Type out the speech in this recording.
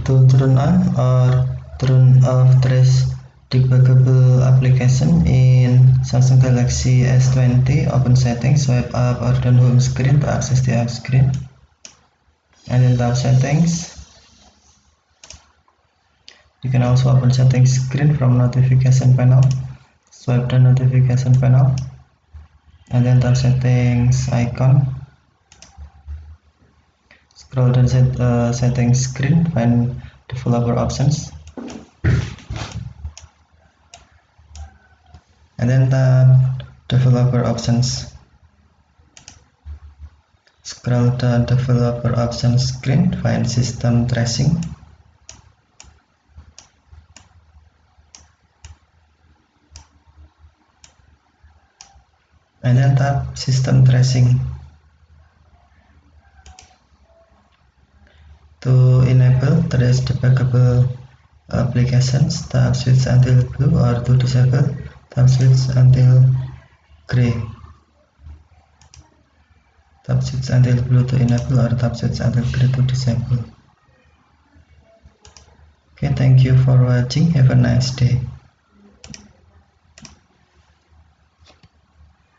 to turn on or turn off trace debuggable application in Samsung Galaxy S20. Open settings, swipe up or down home screen to access the app screen, and then tap settings. You can also open settings screen from notification panel. Swipe down notification panel and then tap settings icon. Scroll down settings screen, find developer options, and then tap developer options. Scroll down developer options screen, find system tracing, and then tap system tracing. To enable trace debuggable applications, tap switch until blue, or to disable, tap switch until gray. Tap switch until blue to enable, or tap switch until gray to disable. Okay, thank you for watching. Have a nice day.